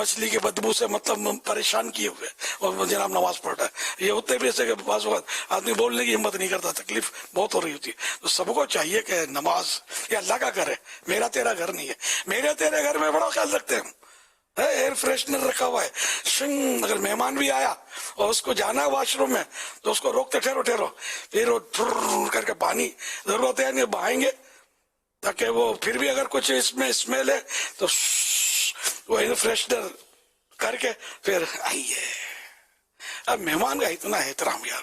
مچھلی کی بدبو سے مطلب پریشان کیے ہوئے اور جناب نماز پڑھ رہا ہے. یہ ہوتے بھی ایسے کہ بعض وقت آدمی بولنے کی ہمت نہیں کرتا, تکلیف بہت ہو رہی ہوتی ہے. تو سب کو چاہیے کہ نماز یہ اللہ کا گھر ہے, میرا تیرا گھر نہیں ہے. میرے تیرے گھر میں بڑا خیال رکھتے ہیں, ایئر فریشنر رکھا ہوا ہے. اگر مہمان بھی آیا اور اس کو جانا ہے واش روم میں تو اس کو روکتے, ٹھہرو ٹھہرو, پھر وہ ٹھر کر کے پانی ضرورت ہے نہیں بہائیں گے تاکہ وہ پھر بھی اگر کچھ اس میں اسمیل ہے تو وہ ایئر فریشنر کر کے پھر آئیے. اب مہمان کا اتنا احترام یار,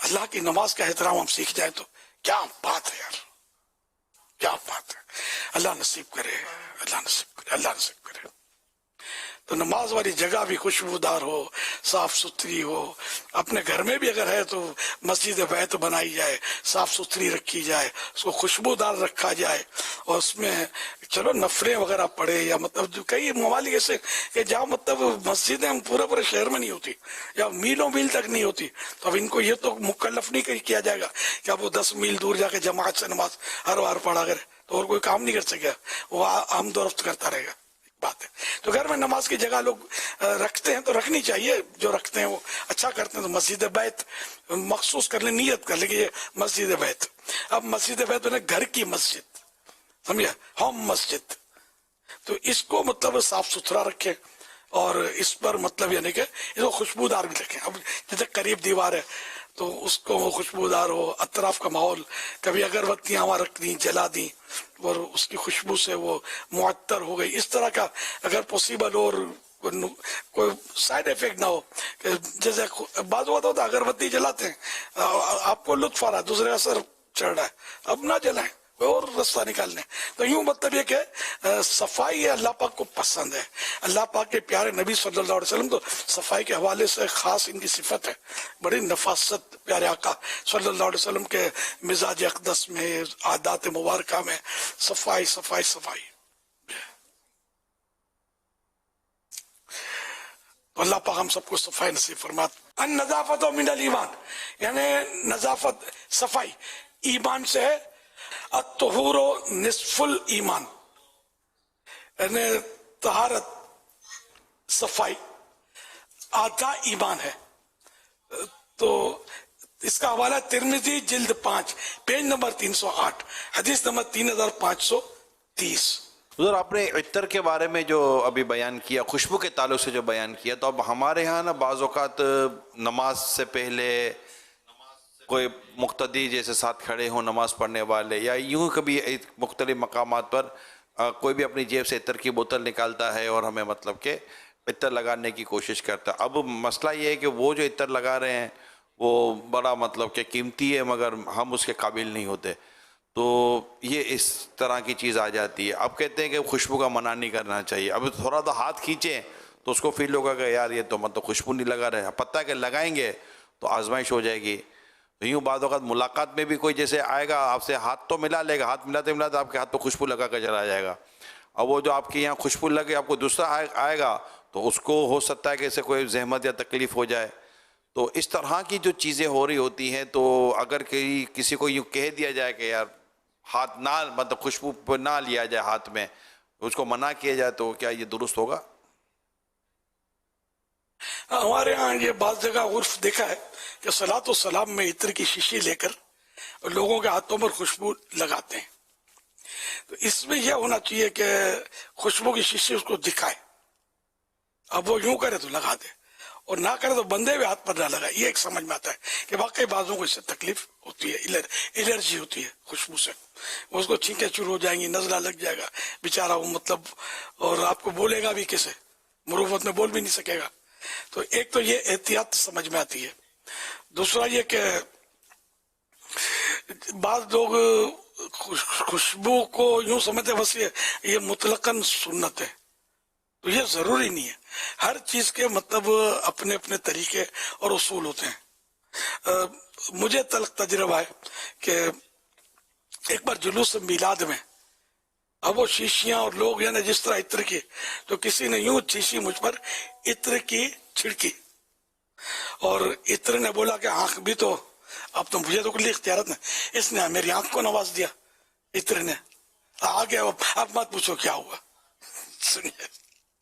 اللہ کی نماز کا احترام ہم سیکھ جائیں تو کیا بات ہے یار, کیا بات ہے. اللہ نصیب کرے, اللہ نصیب کرے, اللہ نصیب کرے. تو نماز والی جگہ بھی خوشبودار ہو, صاف ستھری ہو. اپنے گھر میں بھی اگر ہے تو مسجد بیت بنائی جائے, صاف ستھری رکھی جائے, اس کو خوشبودار رکھا جائے. اور اس میں چلو نفلیں وغیرہ پڑھے, یا مطلب جو کئی ممالک ایسے کہ جہاں مطلب مسجدیں پورے شہر میں نہیں ہوتی یا میلوں میل تک نہیں ہوتی, تو اب ان کو یہ تو مکلف نہیں کیا جائے گا کہ اب وہ 10 میل دور جا کے جماعت سے نماز ہر بار پڑھا کرے, تو اور کوئی کام نہیں کر سکے, وہ آمد و رفت کرتا رہے گا. بات ہے. تو گھر میں نماز کی جگہ لوگ رکھتے ہیں تو رکھنی چاہیے, جو رکھتے ہیں وہ اچھا کرتے ہیں. تو مسجد بیت مخصوص کر لیں, نیت کر لیں کہ یہ مسجد بیت. اب مسجد بیت نے گھر کی مسجد سمجھا, ہوم مسجد, تو اس کو مطلب صاف ستھرا رکھیں اور اس پر مطلب یعنی کہ اس کو خوشبودار بھی رکھیں. اب جیسے قریب دیوار ہے تو اس کو وہ خوشبودار ہو, اطراف کا ماحول, کبھی اگربتیاں وہاں رکھ دیں, جلا دیں اور اس کی خوشبو سے وہ معطر ہو گئی. اس طرح کا اگر پوسیبل ہو اور کوئی سائیڈ افیکٹ نہ ہو, کہ جیسے بعض وقت ہوتا ہے اگربتی جلاتے ہیں آپ کو لطف آ رہا ہے, دوسرے کا اثر چڑھ رہا ہے, اب نہ جلائیں, اور رستہ نکالنے. تو یوں مطلب یہ کہ صفائی اللہ پاک کو پسند ہے. اللہ پاک کے پیارے نبی صلی اللہ علیہ وسلم تو صفائی کے حوالے سے خاص ان کی صفت ہے, بڑی نفاست پیارے آقا صلی اللہ علیہ وسلم کے مزاج اقدس میں, عادات مبارکہ میں صفائی صفائی صفائی. تو اللہ پاک ہم سب کو صفائی نصیب فرمات. النظافت من الایمان, یعنی نظافت صفائی ایمان سے ہے. الطہور نصف الایمان, یعنی طہارت صفائی آدھا ایمان ہے. تو اس کا حوالہ ترمذی جلد 5 پیج نمبر 308 حدیث نمبر 3530. حضور آپ نے عطر کے بارے میں جو ابھی بیان کیا, خوشبو کے تعلق سے جو بیان کیا, تو اب ہمارے ہاں نا بعض اوقات نماز سے پہلے کوئی مقتدی جیسے ساتھ کھڑے ہوں نماز پڑھنے والے, یا یوں کبھی مختلف مقامات پر کوئی بھی اپنی جیب سے عطر کی بوتل نکالتا ہے اور ہمیں مطلب کہ عطر لگانے کی کوشش کرتا ہے. اب مسئلہ یہ ہے کہ وہ جو عطر لگا رہے ہیں وہ بڑا مطلب کہ قیمتی ہے, مگر ہم اس کے قابل نہیں ہوتے, تو یہ اس طرح کی چیز آ جاتی ہے. اب کہتے ہیں کہ خوشبو کا منع نہیں کرنا چاہیے. اب تھوڑا تو ہاتھ کھینچیں تو اس کو فیل ہوگا کہ یار یہ تو مطلب خوشبو نہیں لگا رہے ہیں, پتہ ہے کہ لگائیں گے تو آزمائش ہو جائے گی. یوں بعض اوقات ملاقات میں بھی کوئی جیسے آئے گا آپ سے ہاتھ تو ملا لے گا, ہاتھ ملاتے ملاتے آپ کے ہاتھ پہ خوشبو لگا کر چلا جائے گا. اور وہ جو آپ کے یہاں خوشبو لگے آپ کو دوسرا آئے گا تو اس کو ہو سکتا ہے کہ اسے کوئی زحمت یا تکلیف ہو جائے. تو اس طرح کی جو چیزیں ہو رہی ہوتی ہیں, تو اگر کسی کو یوں کہہ دیا جائے کہ یار ہاتھ نہ مطلب خوشبو پہ نہ لیا جائے ہاتھ میں, اس کو منع کیا جائے, تو کیا یہ درست ہوگا؟ ہمارے ہاں یہ بعض جگہ عرف دیکھا ہے کہ صلاۃ و سلام میں عطر کی شیشی لے کر لوگوں کے ہاتھوں پر خوشبو لگاتے ہیں. تو اس میں یہ ہونا چاہیے کہ خوشبو کی شیشی اس کو دکھائے, اب وہ یوں کرے تو لگا دے, اور نہ کرے تو بندے ہوئے ہاتھ پر نہ لگائے. یہ ایک سمجھ میں آتا ہے کہ واقعی بعضوں کو اس سے تکلیف ہوتی ہے, الرجی ہوتی ہے خوشبو سے, وہ اس کو چھینکیں شروع ہو جائیں گی, نزلہ لگ جائے گا بیچارہ وہ مطلب, اور آپ کو بولے گا بھی کیسے, مروت میں بول بھی نہیں سکے گا. تو ایک تو یہ احتیاط سمجھ میں آتی ہے. دوسرا یہ کہ بعض لوگ خوشبو کو یوں سمجھتے بس یہ مطلقاً سنت ہے, تو یہ ضروری نہیں ہے. ہر چیز کے مطلب اپنے اپنے طریقے اور اصول ہوتے ہیں. مجھے تلخ تجربہ ہے کہ ایک بار جلوس میلاد میں, اب وہ شیشیاں اور لوگ یعنی جس طرح عطر کی, تو کسی نے یوں شیشی مجھ پر عطر کی چھڑکی, اور عطر نے بولا کہ آنکھ بھی تو, اب تو مجھے تو کلی اختیارت نہیں, اس نے میری آنکھ کو نواز دیا عطر نے, آگے اب مت پوچھو کیا ہوا. سنیے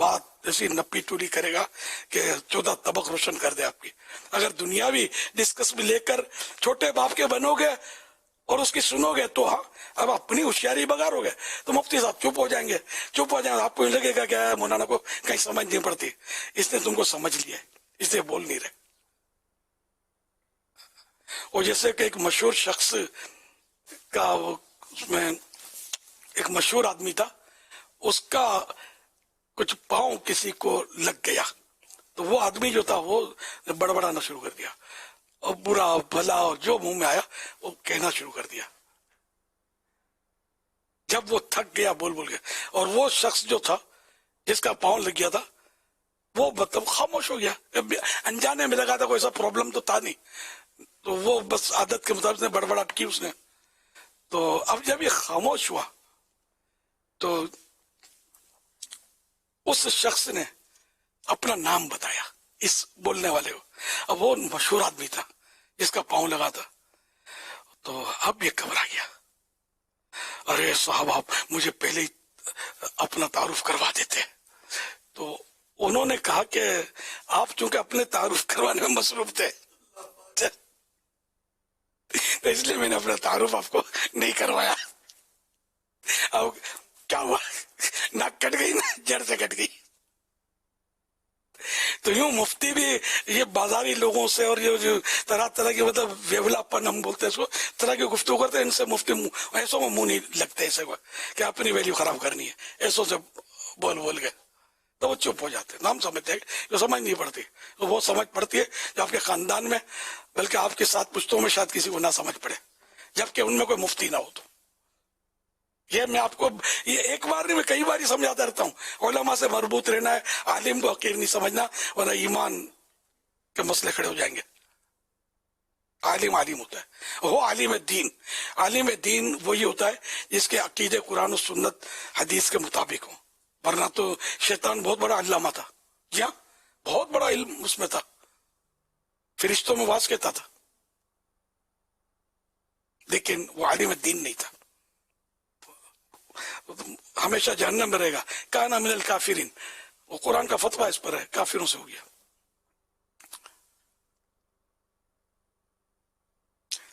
بات ایسی نپی ٹولی کرے گا کہ 14 طبق روشن کر دے آپ کی. اگر دنیاوی ڈسکس بھی لے کر چھوٹے باپ کے بنو گے اور اس کی سنو گے تو ہاں اب اپنی ہوشیاری بگاڑو گے تو مفتی صاحب چپ ہو جائیں گے. آپ کو لگے گا کہ مولانا کو کہیں سمجھ نہیں پڑتی. اس نے تم کو سمجھ لیا ہے اس لیے بول نہیں رہے. اور جیسے کہ ایک مشہور شخص کا اس میں ایک مشہور آدمی تھا, اس کا کچھ پاؤں کسی کو لگ گیا تو وہ آدمی جو تھا وہ بڑبڑانا شروع کر دیا اور برا بھلا جو منہ میں آیا وہ کہنا شروع کر دیا. جب وہ تھک گیا بول بول کے, اور وہ شخص جو تھا جس کا پاؤں لگ گیا تھا وہ مطلب خاموش ہو گیا. انجانے میں لگا تھا کوئی ایسا پرابلم تو تھا نہیں, تو وہ بس عادت کے مطابق بڑبڑاہٹ کی اس نے. تو اب جب یہ خاموش ہوا تو اس شخص نے اپنا نام بتایا اس بولنے والے کو. اب وہ مشہور آدمی تھا جس کا پاؤں لگا تھا. تو اب یہ گھبرا گیا, ارے صاحب آپ مجھے پہلے ہی اپنا تعارف کروا دیتے. تو انہوں نے کہا کہ آپ چونکہ اپنے تعارف کروانے میں مصروف تھے تو اس لیے میں نے اپنا تعارف آپ کو نہیں کروایا. اب کیا ہوا, ناک کٹ گئی نا, جڑ سے کٹ گئی. تو یوں مفتی بھی یہ بازاری لوگوں سے اور یہ جو طرح طرح کی مطلب ویولاپن ہم بولتے ہیں اس کو, طرح کی گفتگو کرتے ہیں, ان سے مفتی ایسوں میں منہ نہیں لگتے ایسے کو کہ اپنی ویلیو خراب کرنی ہے, ایسوں سے بول بول کے تو وہ چپ ہو جاتے. نام سمجھتے ہیں جو سمجھ نہیں پڑتی, وہ سمجھ پڑتی ہے جو آپ کے خاندان میں بلکہ آپ کے ساتھ پشتوں میں شاید کسی کو نہ سمجھ پڑے, جبکہ ان میں کوئی مفتی نہ ہو. تو یہ میں آپ کو یہ ایک بار نہیں, میں کئی بار ہی سمجھاتا رہتا ہوں, علماء سے مربوط رہنا ہے, عالم کو حقیر نہیں سمجھنا ورنہ ایمان کے مسئلے کھڑے ہو جائیں گے. عالم ہوتا ہے, وہ عالم دین. عالم دین وہی ہوتا ہے جس کے عقیدے قرآن و سنت حدیث کے مطابق ہوں, ورنہ تو شیطان بہت بڑا علامہ تھا. جی ہاں, بہت بڑا علم اس میں تھا, فرشتوں میں واس کہتا تھا, لیکن وہ عالم دین نہیں تھا, ہمیشہ جہنم میں رہے گا. کانا من الکافرین, وہ قرآن کا فتویٰ اس پر ہے, کافروں سے ہو گیا.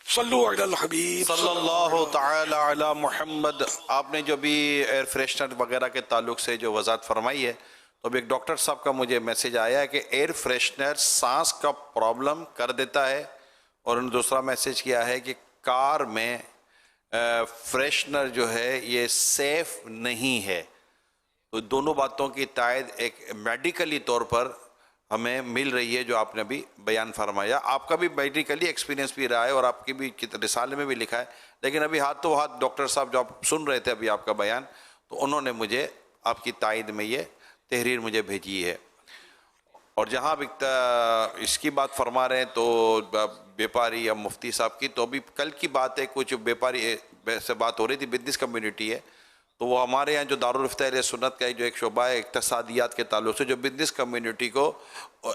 صلو علی الحبیب صلی اللہ تعالی علی محمد. آپ نے جو بھی ایئر فریشنر وغیرہ کے تعلق سے جو وضاحت فرمائی ہے, تو ابھی ایک ڈاکٹر صاحب کا مجھے میسیج آیا ہے کہ ایئر فریشنر سانس کا پرابلم کر دیتا ہے, اور انہوں نے دوسرا میسیج کیا ہے کہ کار میں فریشنر جو ہے یہ سیف نہیں ہے. تو دونوں باتوں کی تائید ایک میڈیکلی طور پر ہمیں مل رہی ہے جو آپ نے بھی بیان فرمایا. آپ کا بھی میڈیکلی ایکسپیرینس بھی رہا ہے اور آپ کی بھی رسالے میں بھی لکھا ہے, لیکن ابھی ہاتھ تو ہاتھ ڈاکٹر صاحب جو آپ سن رہے تھے ابھی آپ کا بیان, تو انہوں نے مجھے آپ کی تائید میں یہ تحریر مجھے بھیجی ہے. اور جہاں اب اس کی بات فرما رہے ہیں تو بیپاری یا مفتی صاحب کی, تو ابھی کل کی بات ہے, کچھ بیپاری سے بات ہو رہی تھی, بزنس کمیونٹی ہے, تو وہ ہمارے یہاں جو دارالفتہ اہل سنت کا جو ایک شعبہ ہے اقتصادیات کے تعلق سے جو بزنس کمیونٹی کو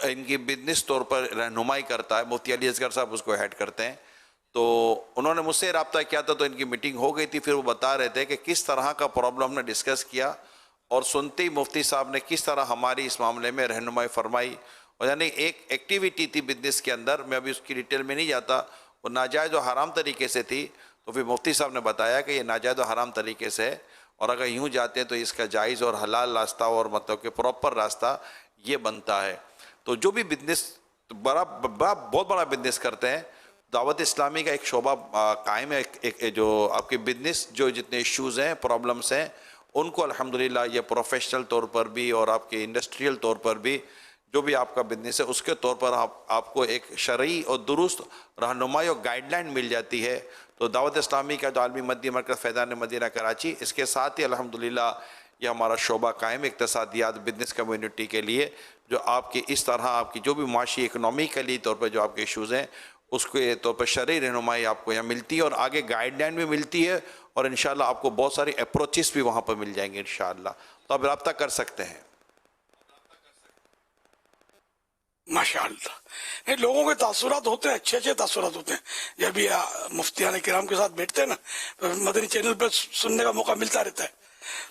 ان کی بزنس طور پر رہنمائی کرتا ہے, مفتی علی اصغر صاحب اس کو ہیڈ کرتے ہیں. تو انہوں نے مجھ سے رابطہ کیا تھا, تو ان کی میٹنگ ہو گئی تھی. پھر وہ بتا رہے تھے کہ کس طرح کا پرابلم ہم نے ڈسکس کیا, اور سنتے ہی مفتی صاحب نے کس طرح ہماری اس معاملے میں رہنمائی فرمائی. اور یعنی ایک ایکٹیویٹی تھی بزنس کے اندر, میں ابھی اس کی ڈیٹیل میں نہیں جاتا, وہ ناجائز و حرام طریقے سے تھی. تو پھر مفتی صاحب نے بتایا کہ یہ ناجائز و حرام طریقے سے ہے, اور اگر یوں جاتے ہیں تو اس کا جائز اور حلال راستہ اور مطلب کہ پراپر راستہ یہ بنتا ہے. تو جو بھی بزنس بہت بڑا بزنس کرتے ہیں, دعوت اسلامی کا ایک شعبہ قائم ہے, ایک جو آپ کے بزنس جو جتنے ایشوز ہیں پرابلمس ہیں ان کو الحمدللہ یہ پروفیشنل طور پر بھی اور آپ کے انڈسٹریل طور پر بھی جو بھی آپ کا بزنس ہے اس کے طور پر آپ کو ایک شرعی اور درست رہنمائی اور گائیڈ لائن مل جاتی ہے. تو دعوت اسلامی کا جو عالمی مدنی مرکز فیضان مدینہ کراچی, اس کے ساتھ ہی الحمدللہ یہ ہمارا شعبہ قائم اقتصادیات بزنس کمیونٹی کے لیے, جو آپ کی اس طرح آپ کی جو بھی معاشی اکنامیکلی طور پر جو آپ کے ایشوز ہیں اس کے طور پر شرعی رہنمائی آپ کو یہاں ملتی ہے, اور آگے گائیڈ لائن بھی ملتی ہے, اور انشاءاللہ آپ کو بہت ساری اپروچز بھی وہاں پر مل جائیں گے انشاءاللہ. تو آپ رابطہ کر سکتے ہیں. ماشاءاللہ. نہیں, لوگوں کے تاثرات ہوتے ہیں, اچھے اچھے تاثرات ہوتے ہیں. جب یہ مفتیان کرام کے ساتھ بیٹھتے ہیں نا, مدنی چینل پر سننے کا موقع ملتا رہتا ہے.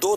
2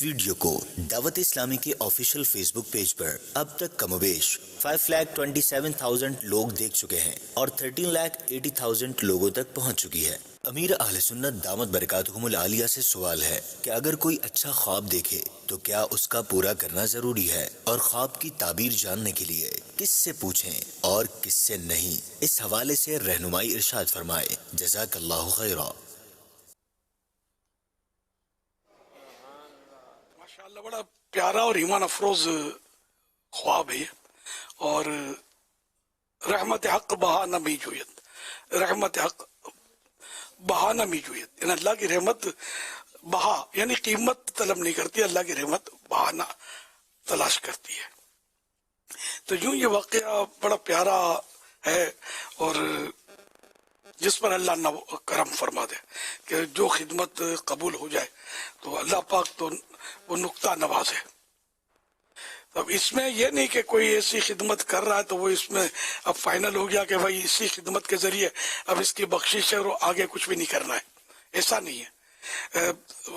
ویڈیو کو دعوت اسلامی کے آفیشیل فیس بک پیج پر اب تک کم و بیش 5,27,000 لوگ دیکھ چکے ہیں اور 13,80,000 لوگوں تک پہنچ چکی ہے۔ امیر اہل سنت دامت برکاتہم العالیہ سے سوال ہے کہ اگر کوئی اچھا خواب دیکھے تو کیا اس کا پورا کرنا ضروری ہے، اور خواب کی تعبیر جاننے کے لیے کس سے پوچھیں اور کس سے نہیں، اس حوالے سے رہنمائی ارشاد فرمائے۔ جزاک اللہ خیرا۔ ماشاءاللہ بڑا پیارا اور ایمان افروز خواب ہے، اور رحمت حق بہانہ می جویت، رحمت حق بہانہ می جویت، یعنی اللہ کی رحمت بہا یعنی قیمت طلب نہیں کرتی، اللہ کی رحمت بہانہ تلاش کرتی ہے۔ تو یوں یہ واقعہ بڑا پیارا ہے، اور جس پر اللہ نہ کرم فرما دے کہ جو خدمت قبول ہو جائے تو اللہ پاک تو وہ نقطہ نواز ہے۔ اب اس میں یہ نہیں کہ کوئی ایسی خدمت کر رہا ہے تو وہ اس میں اب فائنل ہو گیا کہ بھائی اسی خدمت کے ذریعے اب اس کی بخشش ہے اور آگے کچھ بھی نہیں کرنا ہے، ایسا نہیں ہے۔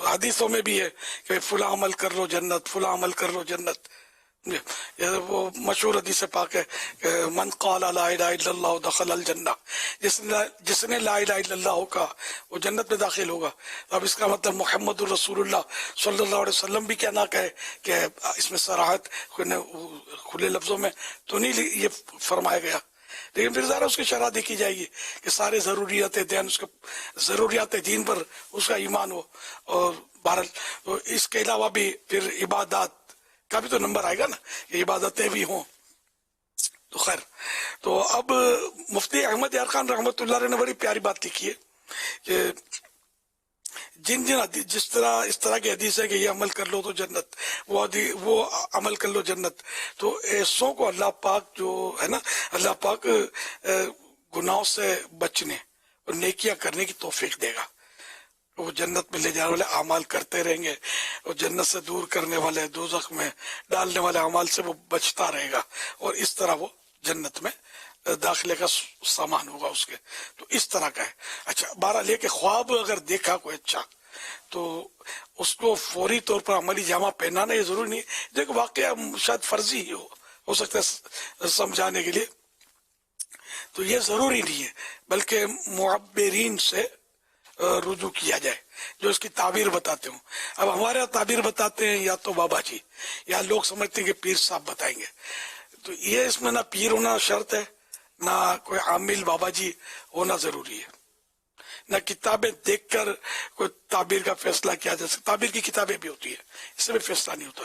حدیثوں میں بھی ہے کہ فلاں عمل کر لو جنت، فلاں عمل کر لو جنت۔ وہ مشہور حدیث پاک ہے کہ من قال لا الہ الا اللہ دخل الجنہ، جس نے لا الہ الا اللہ کہا وہ جنت میں داخل ہوگا۔ اب اس کا مطلب محمد الرسول اللہ صلی اللہ علیہ وسلم بھی کیا نہ کہے کہ اس میں صراحت کھلے لفظوں میں تو نہیں یہ فرمایا گیا، لیکن پھر ذرا اس کی شرح دیکھی جائے گی کہ سارے ضروریات دین، اس کے ضروریات دین پر اس کا ایمان ہو، اور بہرحال اس کے علاوہ بھی پھر عبادات کا بھی تو نمبر آئے گا نا، کہ عبادتیں بھی ہوں۔ تو خیر، تو اب مفتی احمد یار خان رحمۃ اللہ علیہ نے بڑی پیاری بات لکھی ہے کہ جس طرح اس طرح کی حدیث ہے کہ یہ عمل کر لو تو جنت، وہ عمل کر لو جنت، تو ایسوں کو اللہ پاک جو ہے نا، اللہ پاک گناہوں سے بچنے اور نیکیاں کرنے کی توفیق دے گا۔ وہ جنت میں لے جانے والے اعمال کرتے رہیں گے، اور جنت سے دور کرنے والے، دوزخ میں ڈالنے والے اعمال سے وہ بچتا رہے گا، اور اس طرح وہ جنت میں داخلے کا سامان ہوگا اس کے۔ تو اس طرح کا ہے۔ اچھا، بہرحال یہ کہ خواب اگر دیکھا کوئی اچھا تو اس کو فوری طور پر عملی جامہ پہنانا یہ ضروری نہیں ہے، دیکھ واقعہ شاید فرضی ہی ہو سکتا ہے سمجھانے کے لیے، تو یہ ضروری نہیں ہے، بلکہ معبرین سے رجوع کیا جائے جو اس کی تعبیر بتاتے ہوں۔ اب ہمارے یہاں تعبیر بتاتے ہیں یا تو بابا جی، یا لوگ سمجھتے ہیں کہ پیر صاحب بتائیں گے، تو یہ اس میں نہ پیر ہونا شرط ہے، نہ کوئی عامل بابا جی ہونا ضروری ہے، نہ کتابیں دیکھ کر کوئی تعبیر کا فیصلہ کیا جا سکتا۔ تعبیر کی کتابیں بھی ہوتی ہے، اس سے بھی فیصلہ نہیں ہوتا۔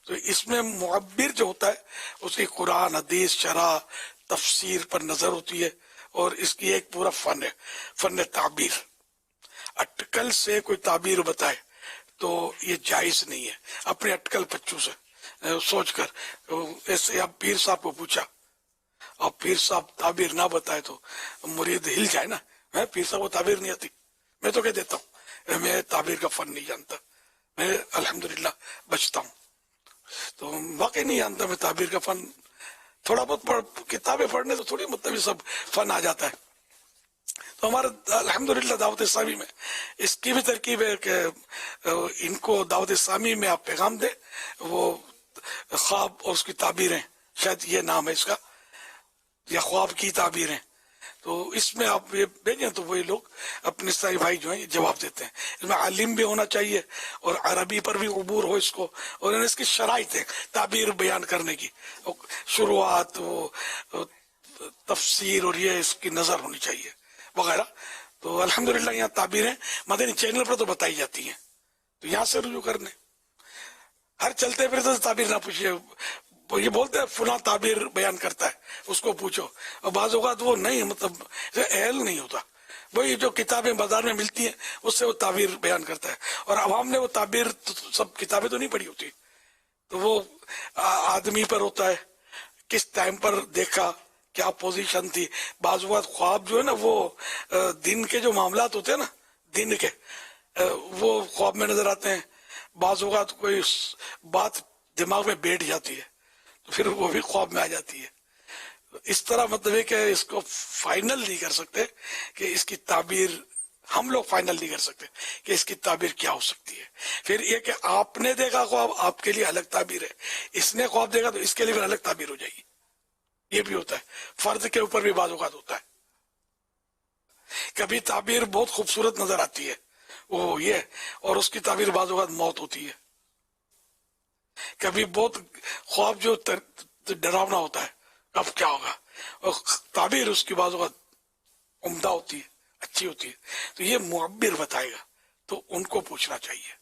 تو اس میں معبر جو ہوتا ہے اس کی قرآن، حدیث، شرح، تفسیر پر نظر ہوتی ہے، اور اس کی ایک پورا فن ہے، فن تعبیر۔ اٹکل سے کوئی تعبیر بتائے تو یہ جائز نہیں ہے، اپنے اٹکل پچو سے سوچ کر۔ ایسے اب پیر صاحب کو پوچھا اور پیر صاحب تعبیر نہ بتائے تو مرید ہل جائے نا، پیر صاحب کو تعبیر نہیں آتی، میں تو کہہ دیتا ہوں میں تعبیر کا فن نہیں جانتا، میں الحمدللہ بچتا ہوں، تو واقعی نہیں جانتا میں تعبیر کا فن۔ تھوڑا بہت کتابیں پڑھنے تو تھوڑی مطلب یہ سب فن آ جاتا ہے۔ تو ہمارا الحمدللہ دعوت اسلامی میں اس کی بھی ترکیب ہے کہ ان کو دعوت اسلامی میں آپ پیغام دیں، وہ خواب اور اس کی تعبیریں، شاید یہ نام ہے اس کا، یا خواب کی تعبیریں، تو اس میں آپ یہ بھیجیں تو وہی لوگ اپنے اسلامی بھائی جو ہیں یہ جواب دیتے ہیں۔ اس میں عالم بھی ہونا چاہیے اور عربی پر بھی عبور ہو اس کو، اور اس کی شرائط ہے تعبیر بیان کرنے کی، شروعات، تفسیر، اور یہ اس کی نظر ہونی چاہیے وغیرہ۔ تو الحمدللہ یہاں تعبیریں مدنی چینل پر تو بتائی جاتی ہیں، تو یہاں سے رجوع کرنے۔ ہر چلتے پھرتے تعبیر نہ پوچھیے، وہ یہ بولتے ہیں فلاں تعبیر بیان کرتا ہے اس کو پوچھو، اور بعض اوقات وہ نہیں، مطلب اہل نہیں ہوتا، وہی جو کتابیں بازار میں ملتی ہیں اس سے وہ تعبیر بیان کرتا ہے، اور عوام نے وہ تعبیر سب کتابیں تو نہیں پڑھی ہوتی، تو وہ آدمی پر ہوتا ہے، کس ٹائم پر دیکھا، کیا پوزیشن تھی۔ بعض اوقات خواب جو ہے نا وہ دن کے جو معاملات ہوتے ہیں نا، دن کے وہ خواب میں نظر آتے ہیں، بعض اوقات کوئی بات دماغ میں بیٹھ جاتی ہے تو پھر وہ بھی خواب میں آ جاتی ہے۔ اس طرح مطلب ہے کہ اس کو فائنل نہیں کر سکتے کہ اس کی تعبیر ہم لوگ فائنل نہیں کر سکتے کہ اس کی تعبیر کیا ہو سکتی ہے. پھر یہ کہ آپ نے دیکھا خواب آپ کے لیے الگ تعبیر ہے, اس نے خواب دیکھا تو اس کے لیے پھر الگ تعبیر ہو جائے گی. یہ بھی ہوتا ہے, فرد کے اوپر بھی بعض اوقات ہوتا ہے. کبھی تعبیر بہت خوبصورت نظر آتی ہے وہ یہ, اور اس کی تعبیر بعض اوقات موت ہوتی ہے. کبھی بہت خواب جو ڈراونا ہوتا ہے, اب کیا ہوگا, اور تعبیر اس کی بعض اوقات عمدہ ہوتی ہے, اچھی ہوتی ہے. تو یہ معبر بتائے گا, تو ان کو پوچھنا چاہیے.